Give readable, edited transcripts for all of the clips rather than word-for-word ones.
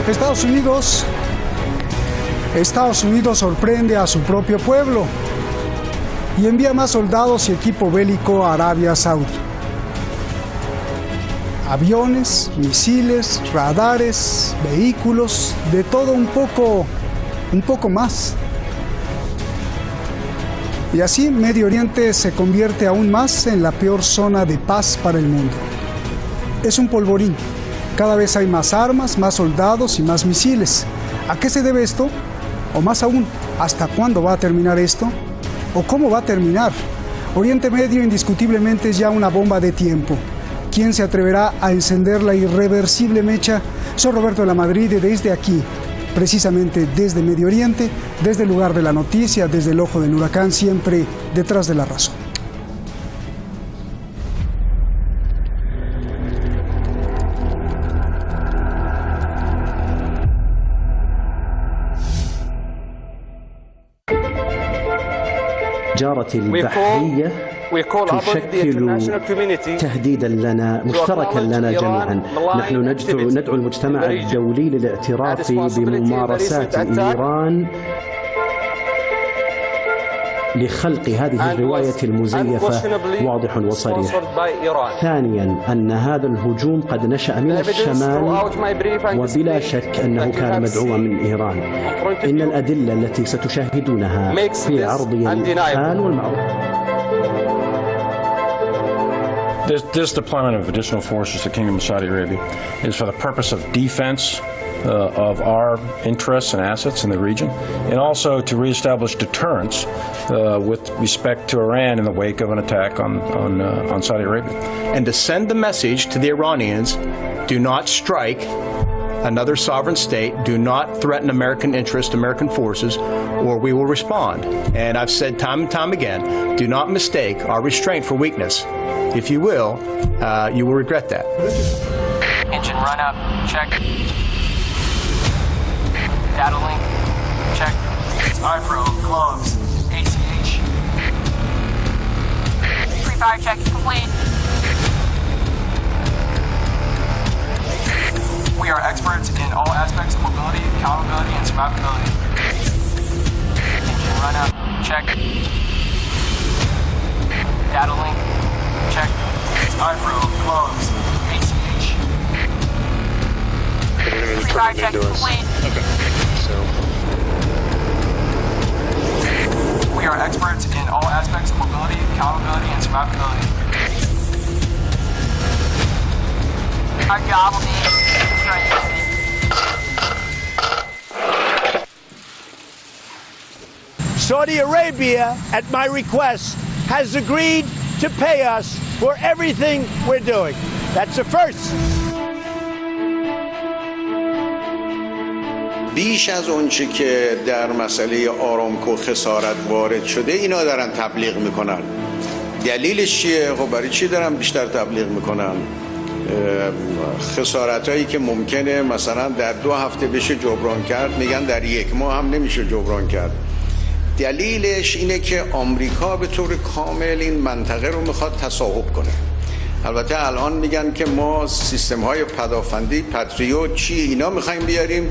Estados Unidos sorprende a su propio pueblo y envía más soldados y equipo bélico a Arabia Saudí. Aviones, misiles, radares, vehículos, de todo un poco más. Y así Medio Oriente se convierte aún más en la peor zona de paz para el mundo. Es un polvorín. Cada vez hay más armas, más soldados y más misiles. ¿A qué se debe esto? O más aún, ¿hasta cuándo va a terminar esto? ¿O cómo va a terminar? Oriente Medio indiscutiblemente es ya una bomba de tiempo. ¿Quién se atreverá a encender la irreversible mecha? Soy Roberto de la Madrid y desde aquí, precisamente desde Medio Oriente, desde el lugar de la noticia, desde el ojo del huracán, siempre detrás de la razón. التجارة البحرية تشكل تهديدا لنا مشتركا لنا جميعا. نحن ندعو المجتمع الدولي للاعتراف بممارسات إيران لخلق هذه الرواية المزيفة واضح وصريح. ثانيا أن هذا الهجوم قد نشأ من الشمال وبلا شك أنه كان مدعوما من إيران. إن الأدلة التي ستشاهدونها في عرضي الحال والمعروف. This deployment of additional forces to the Kingdom of Saudi Arabia is for the purpose of defense of our interests and assets in the region, and also to reestablish deterrence with respect to Iran in the wake of an attack on Saudi Arabia. And to send the message to the Iranians, do not strike another sovereign state, do not threaten American interests, American forces, or we will respond. And I've said time and time again, do not mistake our restraint for weakness. If you will regret that. Engine run up, check. Data link, check. iPro, close. ACH. Pre-fire check complete. We are experts in all aspects of mobility, accountability, and survivability. Engine run up, check. Data link, check. iPro, close. ACH. Pre-fire check complete. Okay. We are experts in all aspects of mobility, accountability, and survivability. I gobbled it. Saudi Arabia, at my request, has agreed to pay us for everything we're doing. That's a first. بیش از اون چی که در مسئله آرامکو خسارت وارد شده اینا دارن تبلیغ میکنن. دلیلش چیه؟ خب برای چی دارن بیشتر تبلیغ میکنن؟ خسارت هایی که ممکنه مثلا در 2 هفته بشه جبران کرد میگن در 1 ماه هم نمیشه جبران کرد. دلیلش اینه که آمریکا به طور کامل این منطقه رو میخواد تصاحب کنه. البته الان میگن که ما سیستم های پدافندی پتریوت چی اینا میخوایم بیاریم.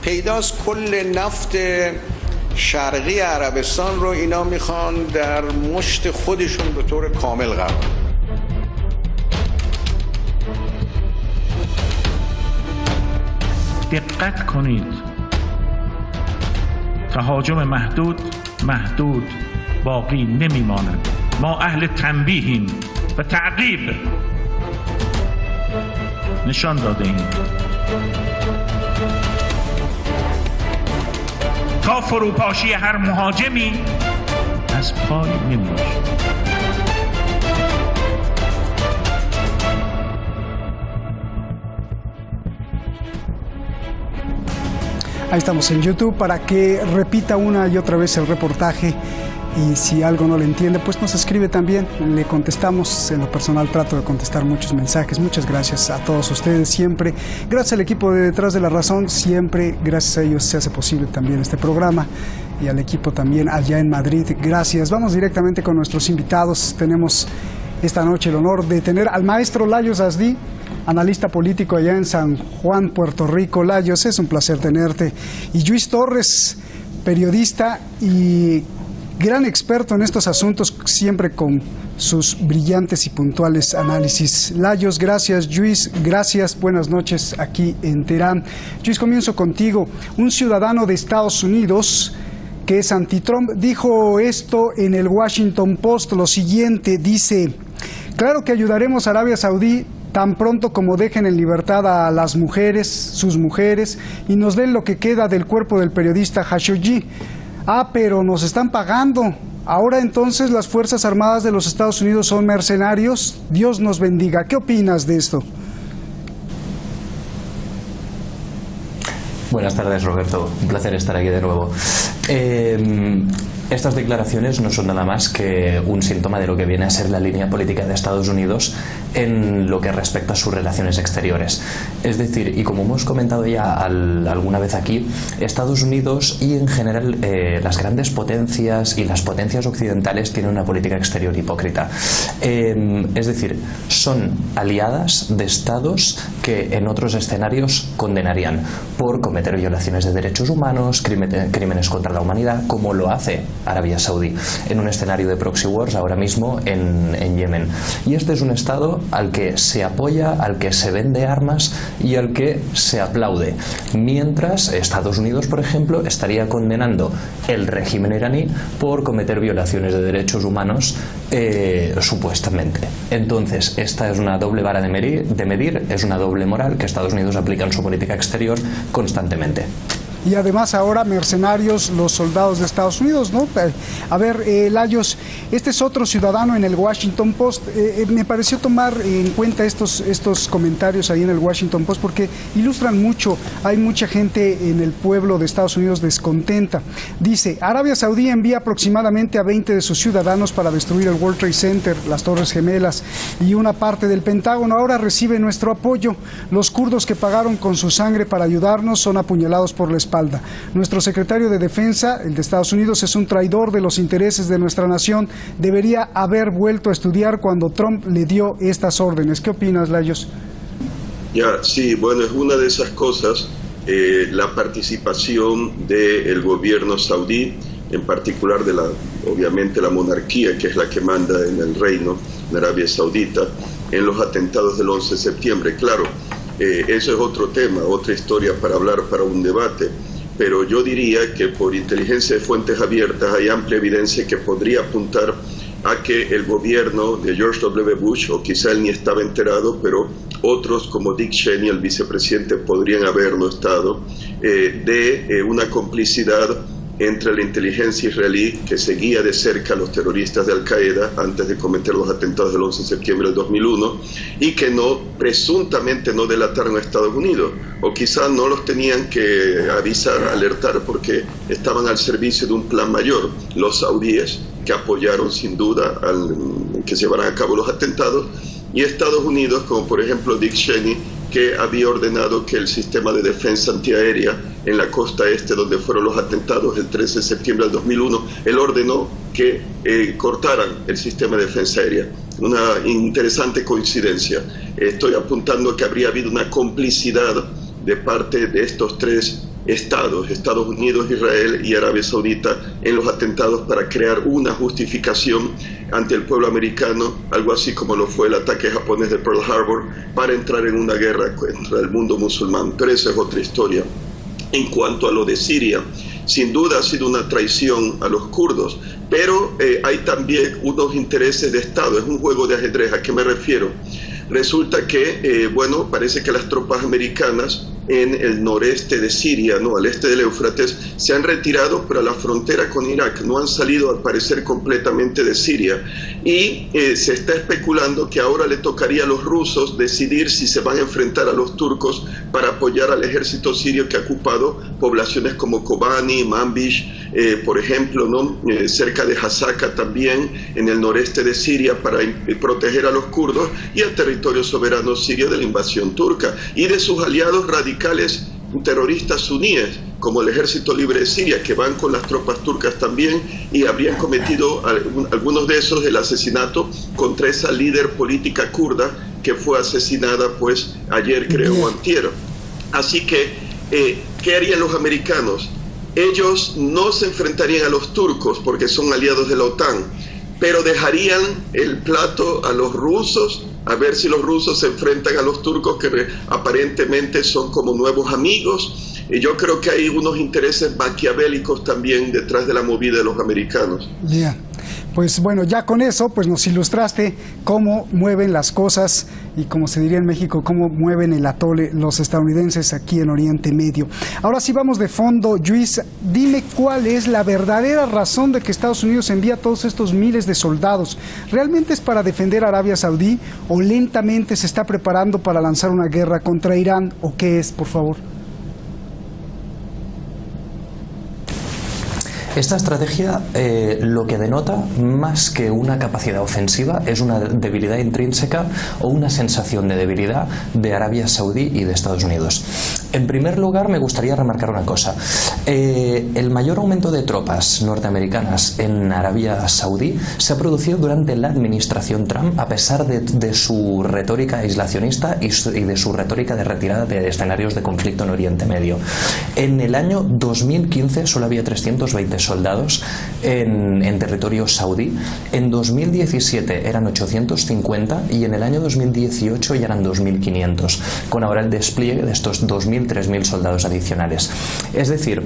پیداست کل نفت شرقی عربستان رو اینا میخوان در مشت خودشون به طور کامل قرار. دقت کنید. تهاجم محدود باقی نمیماند. ما اهل تنبیهیم و تعقیب نشان داده ایم. تا فروپاشی هر مهاجمی از پای نمی‌افتد. Ahí estamos en YouTube para que repita una y otra vez el reportaje y si algo no le entiende, pues nos escribe también, le contestamos. En lo personal trato de contestar muchos mensajes. Muchas gracias a todos ustedes siempre. Gracias al equipo de Detrás de la Razón, siempre gracias a ellos se hace posible también este programa y al equipo también allá en Madrid. Gracias. Vamos directamente con nuestros invitados. Tenemos esta noche el honor de tener al maestro Layos Azdi, analista político allá en San Juan, Puerto Rico. Layos, es un placer tenerte. Y Lluís Torres, periodista y gran experto en estos asuntos, siempre con sus brillantes y puntuales análisis. Layos, gracias. Lluís, gracias. Buenas noches aquí en Teherán. Lluís, comienzo contigo. Un ciudadano de Estados Unidos que es anti-Trump dijo esto en el Washington Post, lo siguiente, dice: claro que ayudaremos a Arabia Saudí tan pronto como dejen en libertad a las mujeres, sus mujeres, y nos den lo que queda del cuerpo del periodista Khashoggi. Ah, pero nos están pagando. Ahora entonces las Fuerzas Armadas de los Estados Unidos son mercenarios. Dios nos bendiga. ¿Qué opinas de esto? Buenas tardes, Roberto. Un placer estar aquí de nuevo. Estas declaraciones no son nada más que un síntoma de lo que viene a ser la línea política de Estados Unidos en lo que respecta a sus relaciones exteriores. Es decir, y como hemos comentado ya alguna vez aquí, Estados Unidos y en general las grandes potencias y las potencias occidentales tienen una política exterior hipócrita. Es decir, son aliadas de estados que en otros escenarios condenarían por cometer violaciones de derechos humanos, crímenes contra la humanidad, como lo hace Arabia Saudí en un escenario de proxy wars ahora mismo en Yemen. Y este es un estado al que se apoya, al que se vende armas y al que se aplaude, mientras Estados Unidos, por ejemplo, estaría condenando el régimen iraní por cometer violaciones de derechos humanos supuestamente. Entonces, esta es una doble vara de medir, es una doble moral que Estados Unidos aplica en su política exterior constantemente. Y además ahora mercenarios los soldados de Estados Unidos, ¿no? A ver, Layos, este es otro ciudadano en el Washington Post. Me pareció tomar en cuenta estos comentarios ahí en el Washington Post porque ilustran mucho. Hay mucha gente en el pueblo de Estados Unidos descontenta. Dice: Arabia Saudí envía aproximadamente a 20 de sus ciudadanos para destruir el World Trade Center, las Torres Gemelas y una parte del Pentágono. Ahora recibe nuestro apoyo. Los kurdos que pagaron con su sangre para ayudarnos son apuñalados por la espalda. Nuestro secretario de Defensa, el de Estados Unidos, es un traidor de los intereses de nuestra nación. Debería haber vuelto a estudiar cuando Trump le dio estas órdenes. ¿Qué opinas, Layos? Sí, bueno, es una de esas cosas, la participación del gobierno saudí, en particular obviamente la monarquía, que es la que manda en el reino de Arabia Saudita, en los atentados del 11 de septiembre. Claro, eso es otro tema, otra historia para hablar, para un debate, pero yo diría que por inteligencia de fuentes abiertas hay amplia evidencia que podría apuntar a que el gobierno de George W. Bush, o quizá él ni estaba enterado, pero otros como Dick Cheney, el vicepresidente, podrían haberlo estado, de una complicidad entre la inteligencia israelí, que seguía de cerca a los terroristas de Al-Qaeda antes de cometer los atentados del 11 de septiembre del 2001, y que presuntamente no delataron a Estados Unidos, o quizás no los tenían que avisar, alertar, porque estaban al servicio de un plan mayor, los saudíes, que apoyaron sin duda que se llevaran a cabo los atentados, y Estados Unidos, como por ejemplo Dick Cheney, que había ordenado que el sistema de defensa antiaérea en la costa este, donde fueron los atentados el 13 de septiembre del 2001, él ordenó que cortaran el sistema de defensa aérea. Una interesante coincidencia. Estoy apuntando que habría habido una complicidad de parte de estos tres estados, Estados Unidos, Israel y Arabia Saudita, en los atentados para crear una justificación ante el pueblo americano, algo así como lo fue el ataque japonés de Pearl Harbor, para entrar en una guerra contra el mundo musulmán. Pero esa es otra historia. En cuanto a lo de Siria, sin duda ha sido una traición a los kurdos, pero hay también unos intereses de Estado, es un juego de ajedrez. ¿A qué me refiero? Resulta que, parece que las tropas americanas en el noreste de Siria, al este del Éufrates, se han retirado, pero a la frontera con Irak, no han salido al parecer completamente de Siria. Y se está especulando que ahora le tocaría a los rusos decidir si se van a enfrentar a los turcos para apoyar al ejército sirio que ha ocupado poblaciones como Kobani, Manbij, por ejemplo, cerca de Hasaka también, en el noreste de Siria, para proteger a los kurdos y al territorio soberano sirio de la invasión turca y de sus aliados radicales terroristas suníes, como el Ejército Libre de Siria, que van con las tropas turcas también y habrían cometido algunos de esos el asesinato contra esa líder política kurda que fue asesinada pues ayer, creo, o antier. Así que, ¿qué harían los americanos? Ellos no se enfrentarían a los turcos porque son aliados de la OTAN, pero dejarían el plato a los rusos, a ver si los rusos se enfrentan a los turcos, que aparentemente son como nuevos amigos. Y yo creo que hay unos intereses maquiavélicos también detrás de la movida de los americanos. Bien, pues bueno, ya con eso pues nos ilustraste cómo mueven las cosas y, como se diría en México, cómo mueven el atole los estadounidenses aquí en Oriente Medio. Ahora sí vamos de fondo. Luis, dime cuál es la verdadera razón de que Estados Unidos envía todos estos miles de soldados. ¿Realmente es para defender a Arabia Saudí o lentamente se está preparando para lanzar una guerra contra Irán, o qué es, por favor? Esta estrategia lo que denota, más que una capacidad ofensiva, es una debilidad intrínseca o una sensación de debilidad de Arabia Saudí y de Estados Unidos. En primer lugar, me gustaría remarcar una cosa. El mayor aumento de tropas norteamericanas en Arabia Saudí se ha producido durante la administración Trump, a pesar de su retórica aislacionista y de su retórica de retirada de escenarios de conflicto en Oriente Medio. En el año 2015 solo había 320 soldados en territorio saudí. En 2017 eran 850 y en el año 2018 ya eran 2.500, con ahora el despliegue de estos 2.000, 3.000 soldados adicionales. Es decir,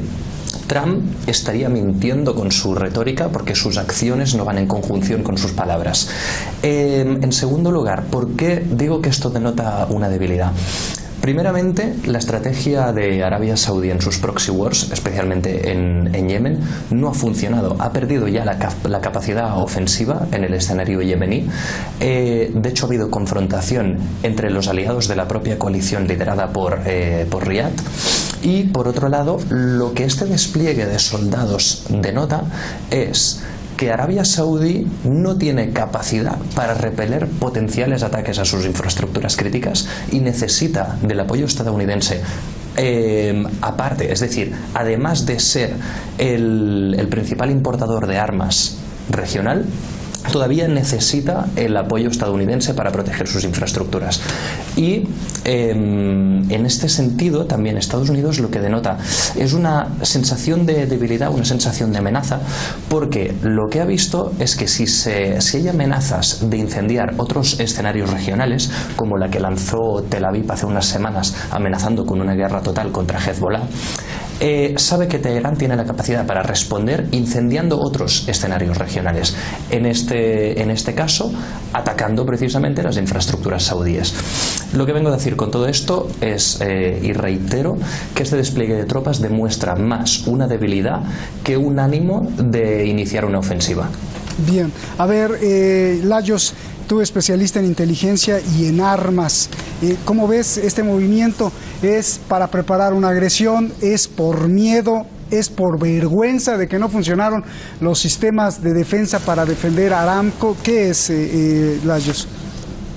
Trump estaría mintiendo con su retórica porque sus acciones no van en conjunción con sus palabras. En segundo lugar, ¿por qué digo que esto denota una debilidad? Primeramente, la estrategia de Arabia Saudí en sus proxy wars, especialmente en Yemen, no ha funcionado. Ha perdido ya la capacidad ofensiva en el escenario yemení. De hecho, ha habido confrontación entre los aliados de la propia coalición liderada por Riad. Y, por otro lado, lo que este despliegue de soldados denota es que Arabia Saudí no tiene capacidad para repeler potenciales ataques a sus infraestructuras críticas y necesita del apoyo estadounidense. Aparte, es decir, además de ser el principal importador de armas regional, todavía necesita el apoyo estadounidense para proteger sus infraestructuras. Y en este sentido también Estados Unidos lo que denota es una sensación de debilidad, una sensación de amenaza, porque lo que ha visto es que si hay amenazas de incendiar otros escenarios regionales, como la que lanzó Tel Aviv hace unas semanas amenazando con una guerra total contra Hezbollah, sabe que Teherán tiene la capacidad para responder incendiando otros escenarios regionales, en este caso atacando precisamente las infraestructuras saudíes. Lo que vengo a decir con todo esto es, y reitero, que este despliegue de tropas demuestra más una debilidad que un ánimo de iniciar una ofensiva. Bien, a ver, Lajos, tú especialista en inteligencia y en armas, ¿cómo ves este movimiento? ¿Es para preparar una agresión? ¿Es por miedo? ¿Es por vergüenza de que no funcionaron los sistemas de defensa para defender a Aramco? ¿Qué es, Lajos?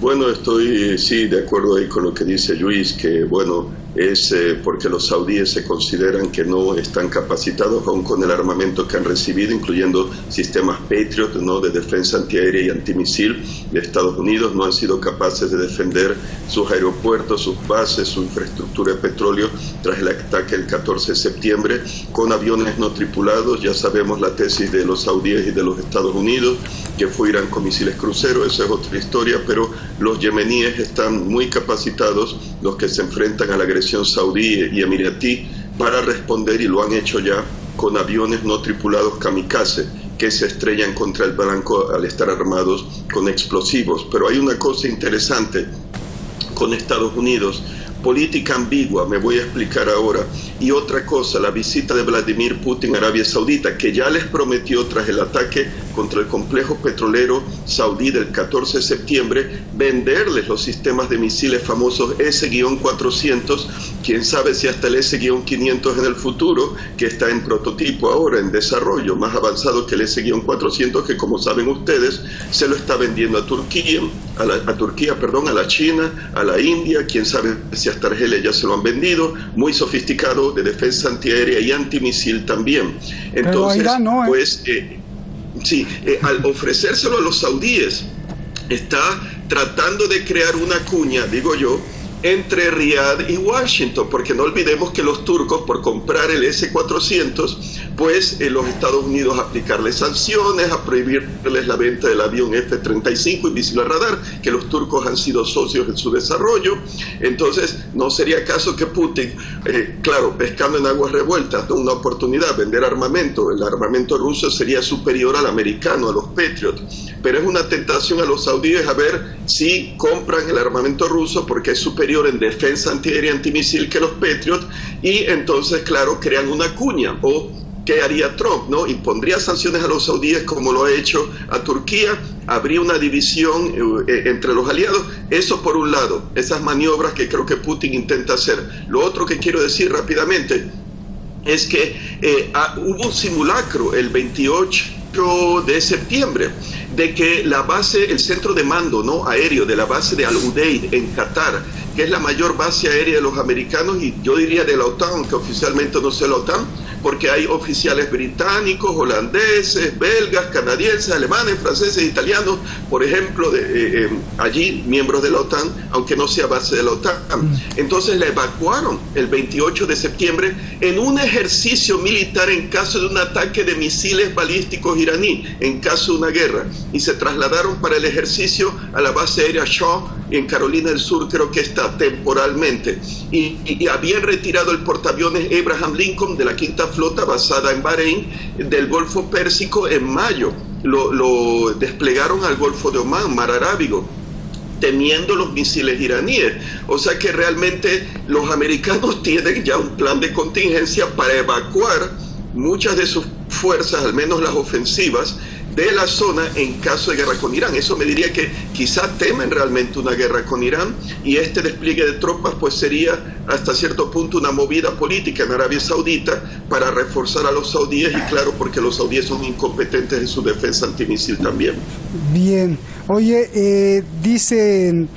Bueno, estoy sí de acuerdo ahí con lo que dice Luis, que bueno, es porque los saudíes se consideran que no están capacitados aún con el armamento que han recibido, incluyendo sistemas Patriot, ¿no?, de defensa antiaérea y antimisil de Estados Unidos. No han sido capaces de defender sus aeropuertos, sus bases, su infraestructura de petróleo tras el ataque el 14 de septiembre con aviones no tripulados. Ya sabemos la tesis de los saudíes y de los Estados Unidos, que fue Irán con misiles cruceros. Esa es otra historia, pero los yemeníes están muy capacitados, los que se enfrentan a la agresión saudí y emiratí, para responder, y lo han hecho ya, con aviones no tripulados kamikaze que se estrellan contra el blanco al estar armados con explosivos. Pero hay una cosa interesante con Estados Unidos: política ambigua, me voy a explicar ahora. Y otra cosa, la visita de Vladimir Putin a Arabia Saudita, que ya les prometió tras el ataque contra el complejo petrolero saudí del 14 de septiembre, venderles los sistemas de misiles famosos S-400, quién sabe si hasta el S-500 en el futuro, que está en prototipo ahora, en desarrollo, más avanzado que el S-400, que como saben ustedes, se lo está vendiendo a Turquía, a la China, a la India, quién sabe si hasta Argelia ya se lo han vendido, muy sofisticado, de defensa antiaérea y antimisil también. Entonces, Irán no, pues, al ofrecérselo a los saudíes, está tratando de crear una cuña, digo yo, entre Riad y Washington, porque no olvidemos que los turcos, por comprar el S-400, pues los Estados Unidos aplicarles sanciones, a prohibirles la venta del avión F-35 invisible al radar, que los turcos han sido socios en su desarrollo. Entonces, ¿no sería caso que Putin, claro, pescando en aguas revueltas, ¿no? Una oportunidad, vender armamento? El armamento ruso sería superior al americano, a los Patriot, pero es una tentación a los saudíes a ver si compran el armamento ruso porque es superior en defensa antiaérea y antimisil que los Patriot, y entonces, claro, crean una cuña. O ¿qué haría Trump? ¿No? Impondría sanciones a los saudíes como lo ha hecho a Turquía, habría una división entre los aliados. Eso por un lado, esas maniobras que creo que Putin intenta hacer. Lo otro que quiero decir rápidamente es que hubo un simulacro el 28 de septiembre de que la base, el centro de mando, ¿no?, aéreo de la base de Al Udeid en Qatar, que es la mayor base aérea de los americanos y yo diría de la OTAN, aunque oficialmente no sea la OTAN, porque hay oficiales británicos, holandeses, belgas, canadienses, alemanes, franceses, italianos, por ejemplo, allí miembros de la OTAN, aunque no sea base de la OTAN. Entonces la evacuaron el 28 de septiembre en un ejercicio militar en caso de un ataque de misiles balísticos iraní, en caso de una guerra, y se trasladaron para el ejercicio a la base aérea Shaw en Carolina del Sur, creo que está temporalmente, y habían retirado el portaaviones Abraham Lincoln de la Quinta Flota basada en Bahrein del Golfo Pérsico en mayo. Lo desplegaron al Golfo de Omán, Mar Arábigo, temiendo los misiles iraníes. O sea que realmente los americanos tienen ya un plan de contingencia para evacuar muchas de sus fuerzas, al menos las ofensivas, de la zona en caso de guerra con Irán. Eso me diría que quizá temen realmente una guerra con Irán, y este despliegue de tropas pues sería hasta cierto punto una movida política en Arabia Saudita para reforzar a los saudíes, y claro, porque los saudíes son incompetentes en su defensa antimisil también. Bien, oye, dicen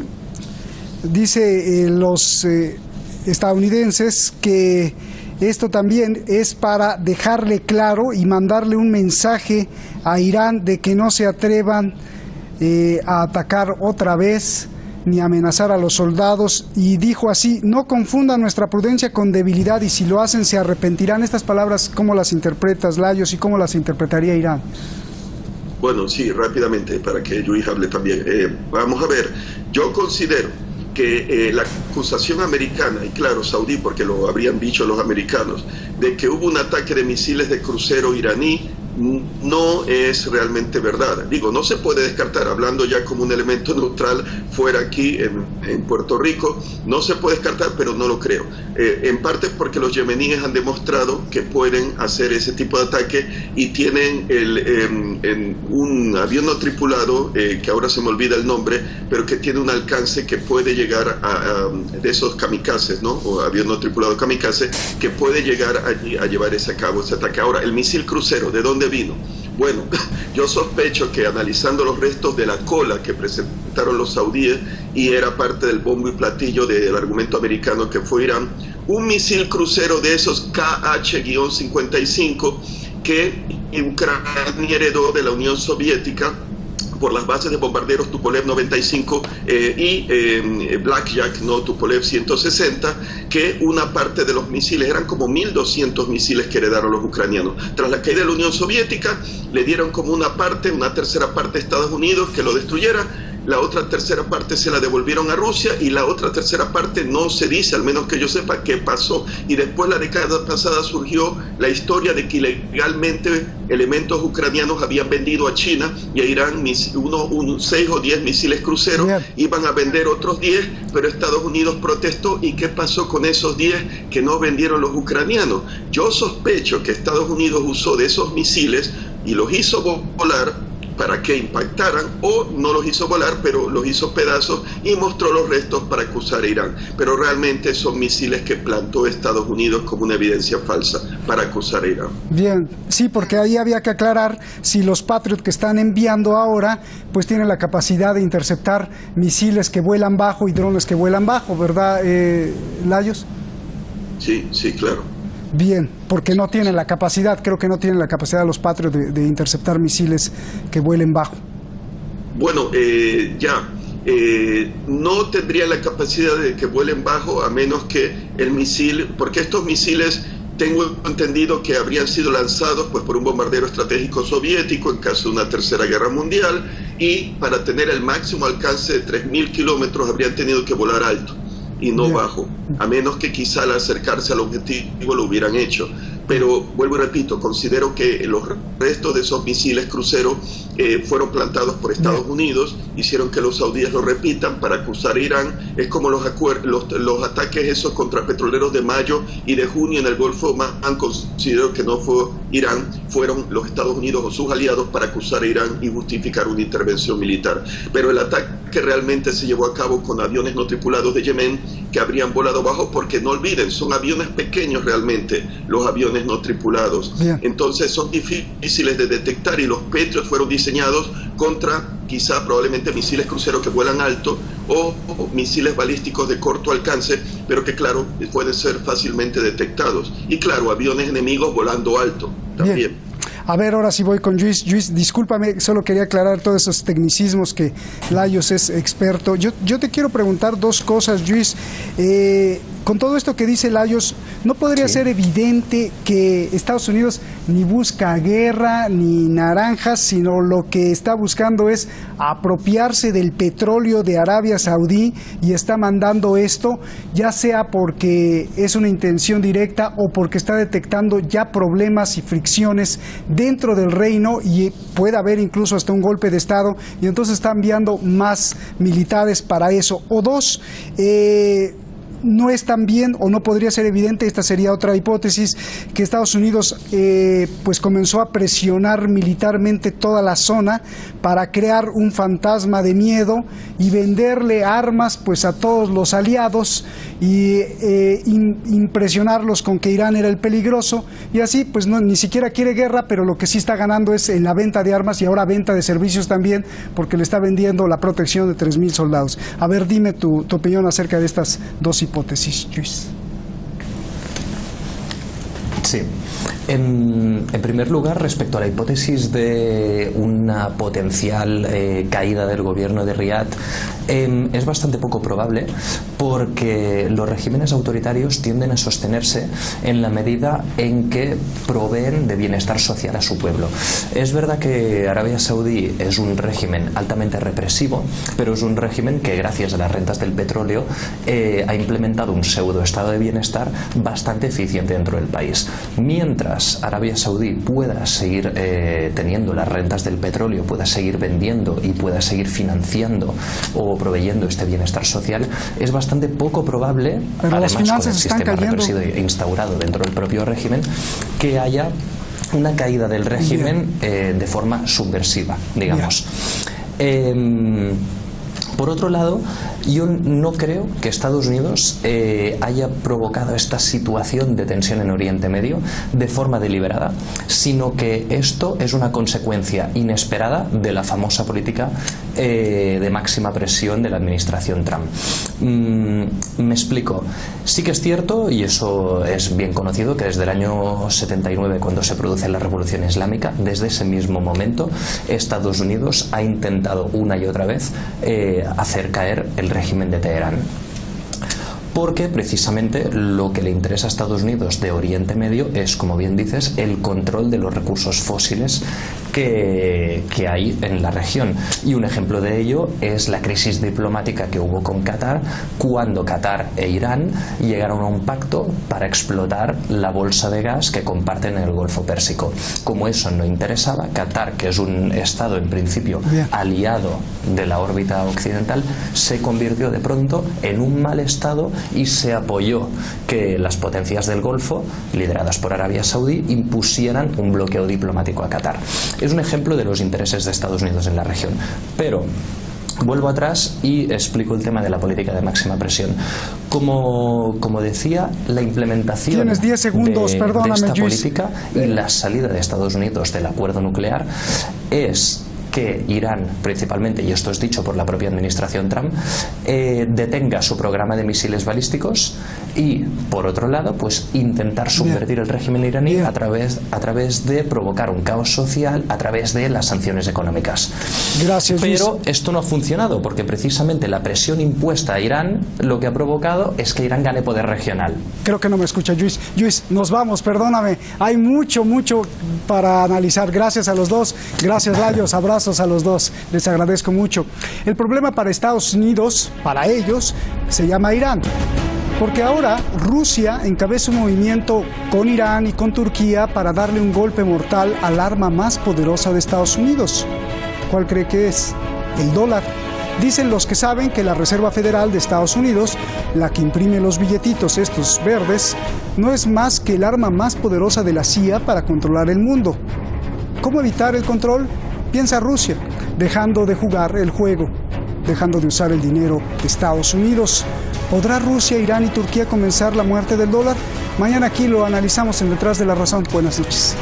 los estadounidenses que esto también es para dejarle claro y mandarle un mensaje a Irán de que no se atrevan a atacar otra vez ni amenazar a los soldados, y dijo así: no confundan nuestra prudencia con debilidad, y si lo hacen se arrepentirán. Estas palabras, ¿cómo las interpretas, Lajos, y cómo las interpretaría Irán? Bueno, sí, rápidamente, para que Luis hable también. Vamos a ver, yo considero que la acusación americana, y claro, saudí, porque lo habrían dicho los americanos, de que hubo un ataque de misiles de crucero iraní, no es realmente verdad. Digo, no se puede descartar, hablando ya como un elemento neutral fuera aquí en Puerto Rico, no se puede descartar, pero no lo creo. En parte porque los yemeníes han demostrado que pueden hacer ese tipo de ataque, y tienen un avión no tripulado, que ahora se me olvida el nombre, pero que tiene un alcance que puede llegar de esos kamikazes, ¿no?, o avión no tripulado kamikaze, que puede llegar allí a llevar a cabo ese ataque. Ahora, el misil crucero, ¿de dónde vino? Bueno, yo sospecho que analizando los restos de la cola que presentaron los saudíes, y era parte del bombo y platillo del argumento americano que fue Irán, un misil crucero de esos KH-55 que Ucrania heredó de la Unión Soviética por las bases de bombarderos Tupolev 95 y Blackjack, no Tupolev 160, que una parte de los misiles, eran como 1.200 misiles que heredaron los ucranianos. Tras la caída de la Unión Soviética, le dieron como una tercera parte a Estados Unidos que lo destruyera, la otra tercera parte se la devolvieron a Rusia, y la otra tercera parte no se dice, al menos que yo sepa, qué pasó. Y después, la década pasada, surgió la historia de que ilegalmente elementos ucranianos habían vendido a China y a Irán 6 o 10 misiles cruceros. Iban a vender otros 10, pero Estados Unidos protestó. ¿Y qué pasó con esos 10 que no vendieron los ucranianos? Yo sospecho que Estados Unidos usó de esos misiles y los hizo volar para que impactaran, o no los hizo volar, pero los hizo pedazos, y mostró los restos para acusar a Irán. Pero realmente son misiles que plantó Estados Unidos como una evidencia falsa para acusar a Irán. Bien, sí, porque ahí había que aclarar si los Patriot que están enviando ahora, pues tienen la capacidad de interceptar misiles que vuelan bajo y drones que vuelan bajo, ¿verdad, Lajos? Sí, sí, claro. Bien, porque no tienen la capacidad, creo que no tienen la capacidad los Patriot de interceptar misiles que vuelen bajo. Bueno, no tendría la capacidad de que vuelen bajo a menos que el misil, porque estos misiles tengo entendido que habrían sido lanzados pues por un bombardero estratégico soviético en caso de una tercera guerra mundial, y para tener el máximo alcance de 3.000 kilómetros habrían tenido que volar alto y no bajo, a menos que quizá al acercarse al objetivo lo hubieran hecho. Pero vuelvo y repito, considero que los restos de esos misiles cruceros fueron plantados por Estados Unidos, hicieron que los saudíes lo repitan para acusar a Irán. Es como los ataques esos contra petroleros de mayo y de junio en el Golfo Man, considero que no fue Irán, fueron los Estados Unidos o sus aliados para acusar a Irán y justificar una intervención militar. Pero el ataque realmente se llevó a cabo con aviones no tripulados de Yemen que habrían volado bajo, porque no olviden, son aviones pequeños realmente, los aviones no tripulados. Entonces son difíciles de detectar, y los Patriot fueron diseñados contra quizá probablemente misiles cruceros que vuelan alto o misiles balísticos de corto alcance, pero que claro, pueden ser fácilmente detectados. Y claro, aviones enemigos volando alto también. A ver, ahora sí voy con Luis. Luis, discúlpame, solo quería aclarar todos esos tecnicismos que Layos es experto. Yo te quiero preguntar dos cosas, Luis. Con todo esto que dice Layos, ¿no podría ser evidente que Estados Unidos ni busca guerra ni naranjas, sino lo que está buscando es apropiarse del petróleo de Arabia Saudí y está mandando esto, ya sea porque es una intención directa o porque está detectando ya problemas y fricciones dentro del reino y puede haber incluso hasta un golpe de Estado, y entonces está enviando más militares para eso? O dos, no es tan bien, o no podría ser evidente, esta sería otra hipótesis, que Estados Unidos pues comenzó a presionar militarmente toda la zona para crear un fantasma de miedo y venderle armas pues a todos los aliados y impresionarlos con que Irán era el peligroso, y así pues no, ni siquiera quiere guerra, pero lo que sí está ganando es en la venta de armas y ahora venta de servicios también, porque le está vendiendo la protección de 3.000 soldados. A ver, dime tu opinión acerca de estas dos hipótesis, Luis. Sí. En primer lugar, respecto a la hipótesis de una potencial caída del gobierno de Riad, es bastante poco probable, porque los regímenes autoritarios tienden a sostenerse en la medida en que proveen de bienestar social a su pueblo. Es verdad que Arabia Saudí es un régimen altamente represivo, pero es un régimen que, gracias a las rentas del petróleo, ha implementado un pseudo estado de bienestar bastante eficiente dentro del país. Mientras Arabia Saudí pueda seguir teniendo las rentas del petróleo, pueda seguir vendiendo y pueda seguir financiando o proveyendo este bienestar social, es bastante poco probable, pero además con el sistema cayendo instaurado dentro del propio régimen, que haya una caída del régimen de forma subversiva, digamos. Por otro lado, yo no creo que Estados Unidos haya provocado esta situación de tensión en Oriente Medio de forma deliberada, sino que esto es una consecuencia inesperada de la famosa política de máxima presión de la administración Trump. Me explico. Sí que es cierto, y eso es bien conocido, que desde el año 79, cuando se produce la Revolución Islámica, desde ese mismo momento Estados Unidos ha intentado una y otra vez hacer caer el régimen de Teherán, porque precisamente lo que le interesa a Estados Unidos de Oriente Medio es, como bien dices, el control de los recursos fósiles que hay en la región. Y un ejemplo de ello es la crisis diplomática que hubo con Qatar, cuando Qatar e Irán llegaron a un pacto para explotar la bolsa de gas que comparten en el Golfo Pérsico. Como eso no interesaba, Qatar, que es un estado en principio aliado de la órbita occidental, se convirtió de pronto en un mal estado y se apoyó que las potencias del Golfo, lideradas por Arabia Saudí, impusieran un bloqueo diplomático a Qatar. Es un ejemplo de los intereses de Estados Unidos en la región. Pero vuelvo atrás y explico el tema de la política de máxima presión. Como decía, la implementación de esta política y la salida de Estados Unidos del acuerdo nuclear es que Irán, principalmente, y esto es dicho por la propia administración Trump, detenga su programa de misiles balísticos y, por otro lado, pues intentar subvertir el régimen iraní a través de provocar un caos social a través de las sanciones económicas. Gracias, Luis. Pero esto no ha funcionado porque precisamente la presión impuesta a Irán lo que ha provocado es que Irán gane poder regional. Creo que no me escucha, Luis. Luis, nos vamos, perdóname. Hay mucho para analizar. Gracias a los dos. Gracias, Rayos. Abrazos a los dos. Les agradezco mucho. El problema para Estados Unidos, para ellos, se llama Irán. Porque ahora Rusia encabeza un movimiento con Irán y con Turquía para darle un golpe mortal al arma más poderosa de Estados Unidos. ¿Cuál cree que es? El dólar. Dicen los que saben que la Reserva Federal de Estados Unidos, la que imprime los billetitos estos verdes, no es más que el arma más poderosa de la CIA para controlar el mundo. ¿Cómo evitar el control? Piensa Rusia, dejando de jugar el juego, dejando de usar el dinero de Estados Unidos. ¿Podrá Rusia, Irán y Turquía comenzar la muerte del dólar? Mañana aquí lo analizamos en Detrás de la Razón. Buenas noches.